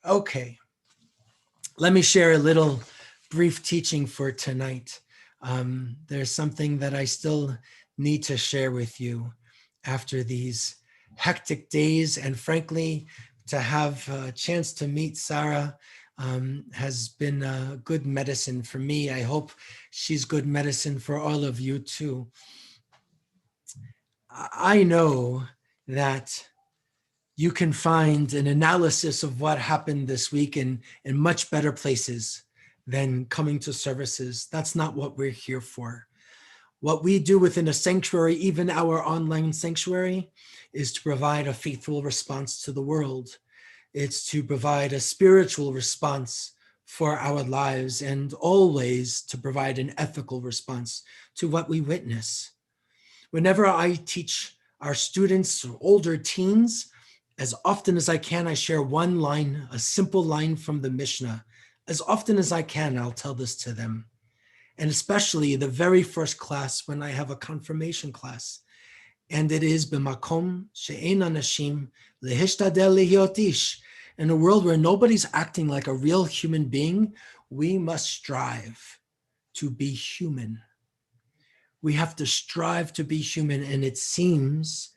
Okay, let me share a little brief teaching for tonight. There's something that I still need to share with you after these hectic days, and frankly, to have a chance to meet Sarah has been a good medicine for me. I hope she's good medicine for all of you too. I know that you can find an analysis of what happened this week in much better places than coming to services. That's not what we're here for. What we do within a sanctuary, even our online sanctuary, is to provide a faithful response to the world. It's to provide a spiritual response for our lives, and always to provide an ethical response to what we witness. Whenever I teach our students or older teens, as often as I can, I share one line, a simple line from the Mishnah. As often as I can, I'll tell this to them. And especially the very first class when I have a confirmation class. And it is b'makom she'ein anashim lehishtadel lihiot ish. In a world where nobody's acting like a real human being, we must strive to be human. We have to strive to be human. And it seems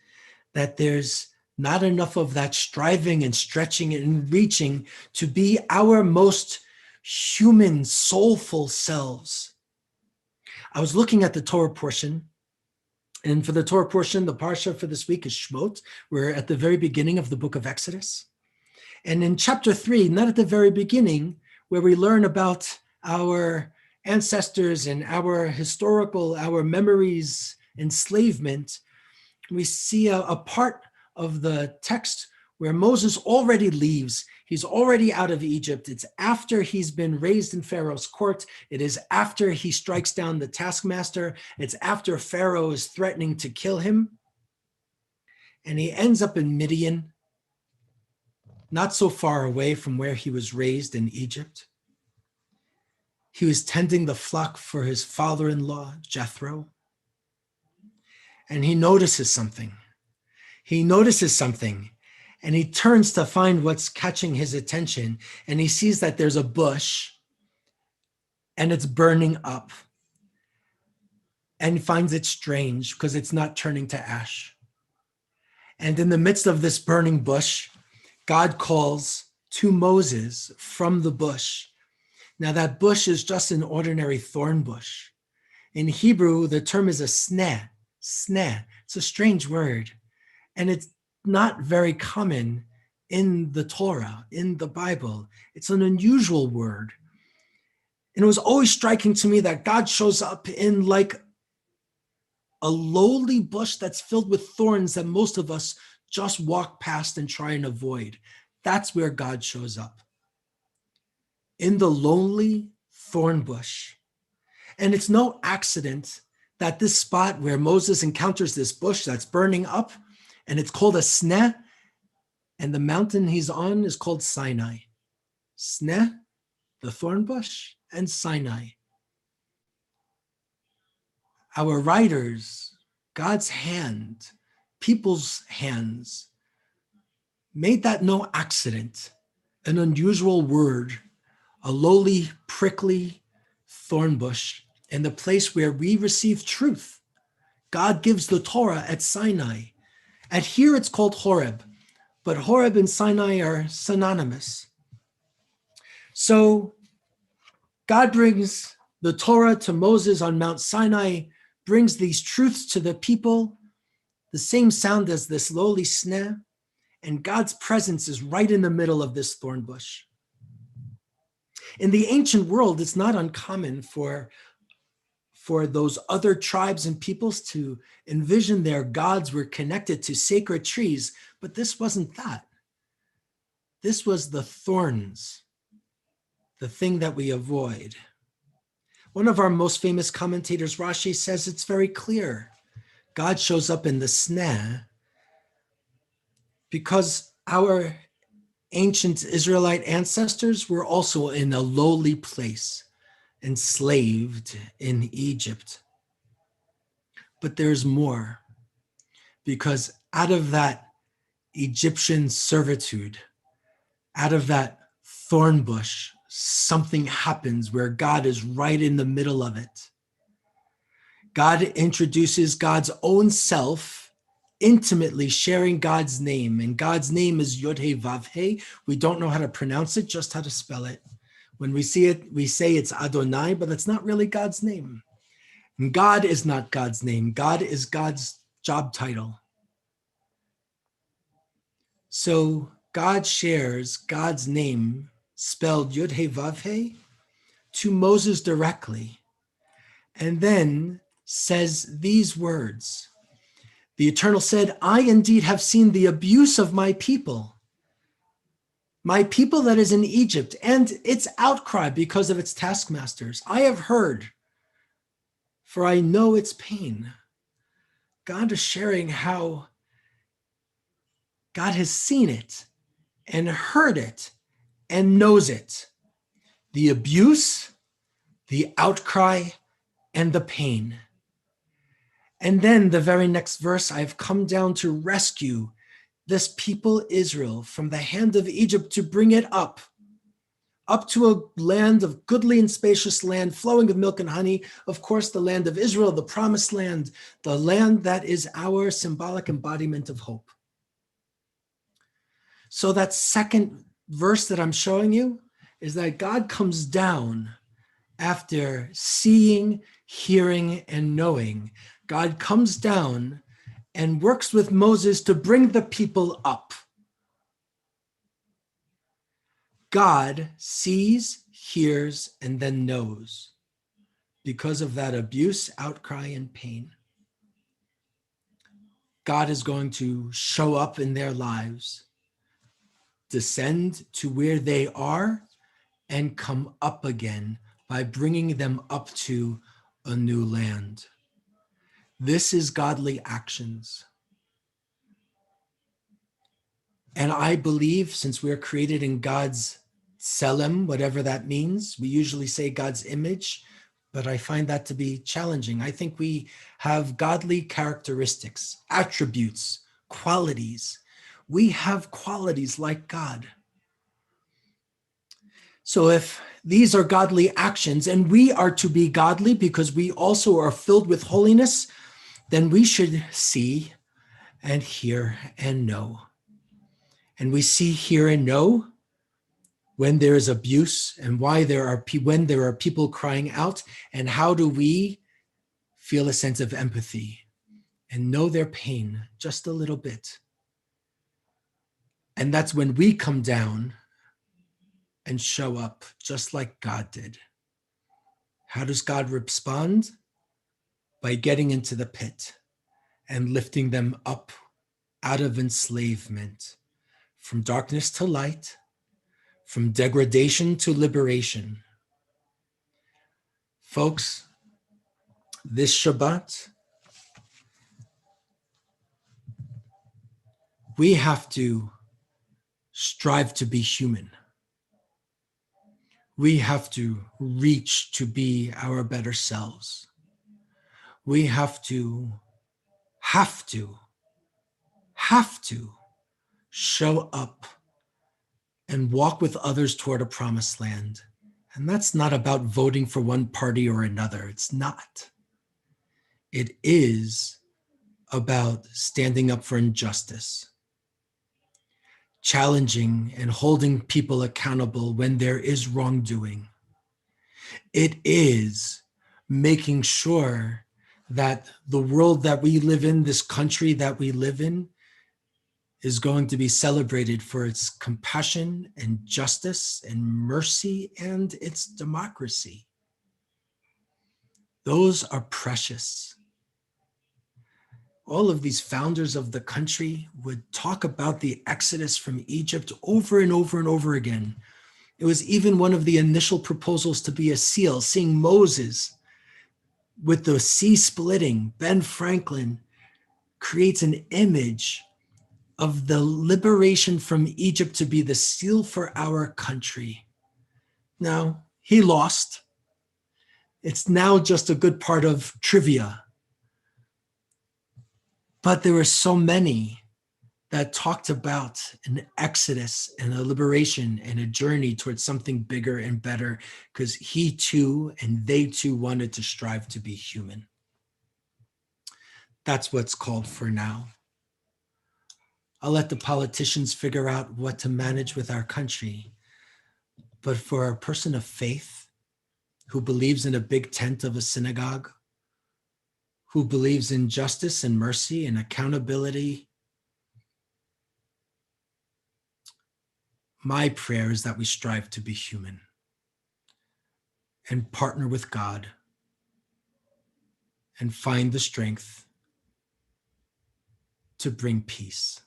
that there's not enough of that striving and stretching and reaching to be our most human, soulful selves. I was looking at the Torah portion, and for the Torah portion, the parsha for this week is Shmot. We're at the very beginning of the book of Exodus. And in chapter 3, not at the very beginning, where we learn about our ancestors and our memories, enslavement, we see a part of the text where Moses already leaves. He's already out of Egypt. It's after he's been raised in Pharaoh's court. It is after he strikes down the taskmaster. It's after Pharaoh is threatening to kill him. And he ends up in Midian, not so far away from where he was raised in Egypt. He was tending the flock for his father-in-law, Jethro. And he notices something. And he turns to find what's catching his attention. And he sees that there's a bush and it's burning up. And he finds it strange because it's not turning to ash. And in the midst of this burning bush, God calls to Moses from the bush. Now that bush is just an ordinary thorn bush. In Hebrew, the term is a sneh. Sneh. It's a strange word. And it's not very common in the Torah, in the Bible. It's an unusual word. And it was always striking to me that God shows up in like a lowly bush that's filled with thorns that most of us just walk past and try and avoid. That's where God shows up. In the lonely thorn bush. And it's no accident that this spot where Moses encounters this bush that's burning up, and it's called a sneh, and the mountain he's on is called Sinai. Sneh, the thorn bush, and Sinai. Our writers, God's hand, people's hands, made that no accident, an unusual word, a lowly, prickly thorn bush, in the place where we receive truth. God gives the Torah at Sinai. And here it's called Horeb, but Horeb and Sinai are synonymous. So God brings the Torah to Moses on Mount Sinai, brings these truths to the people, the same sound as this lowly sneh, and God's presence is right in the middle of this thorn bush. In the ancient world, it's not uncommon for those other tribes and peoples to envision their gods were connected to sacred trees, but this wasn't that. This was the thorns, the thing that we avoid. One of our most famous commentators, Rashi, says it's very clear. God shows up in the sneh because our ancient Israelite ancestors were also in a lowly place, enslaved in Egypt. But there's more, because out of that Egyptian servitude, out of that thorn bush, something happens where God is right in the middle of it. God introduces God's own self, intimately sharing God's name. And God's name is Yod-He Vav-He. We don't know how to pronounce it, just how to spell it. When we see it, we say it's Adonai, but it's not really God's name. And God is not God's name. God is God's job title. So God shares God's name, spelled Yod-He Vav-He, to Moses directly, and then says these words. The Eternal said, I indeed have seen the abuse of my people that is in Egypt, and its outcry because of its taskmasters. I have heard, for I know its pain. God is sharing how God has seen it and heard it and knows it. The abuse, the outcry, and the pain. And then the very next verse, I've come down to rescue this people Israel from the hand of Egypt to bring it up to a land of goodly and spacious land, flowing with milk and honey. Of course, the land of Israel, the promised land, the land that is our symbolic embodiment of hope. So that second verse that I'm showing you is that God comes down after seeing, hearing, and knowing. God comes down and works with Moses to bring the people up. God sees, hears, and then knows because of that abuse, outcry, and pain. God is going to show up in their lives, descend to where they are, and come up again by bringing them up to a new land. This is godly actions. And I believe, since we're created in God's Tselem, whatever that means, we usually say God's image, but I find that to be challenging. I think we have godly characteristics, attributes, qualities. We have qualities like God. So if these are godly actions and we are to be godly because we also are filled with holiness, then we should see and hear and know. And we see, hear, and know when there is abuse and when there are people crying out, and how do we feel a sense of empathy and know their pain just a little bit. And that's when we come down and show up just like God did. How does God respond? By getting into the pit and lifting them up out of enslavement, from darkness to light, from degradation to liberation. Folks, this Shabbat, we have to strive to be human. We have to reach to be our better selves. We have to show up and walk with others toward a promised land. And that's not about voting for one party or another. It's not. It is about standing up for injustice, challenging and holding people accountable when there is wrongdoing. It is making sure that the world that we live in, this country that we live in, is going to be celebrated for its compassion and justice and mercy and its democracy. Those are precious. All of these founders of the country would talk about the exodus from Egypt over and over and over again. It was even one of the initial proposals to be a seal, seeing Moses with the sea splitting. Ben Franklin creates an image of the liberation from Egypt to be the seal for our country. Now, he lost. It's now just a good part of trivia. But there were so many that talked about an exodus and a liberation and a journey towards something bigger and better, because he too and they too wanted to strive to be human. That's what's called for now. I'll let the politicians figure out what to manage with our country. But for a person of faith who believes in a big tent of a synagogue, who believes in justice and mercy and accountability, my prayer is that we strive to be human and partner with God and find the strength to bring peace.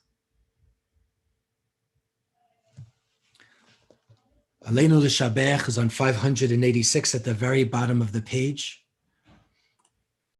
Aleinu L'Shabech is on 586 at the very bottom of the page.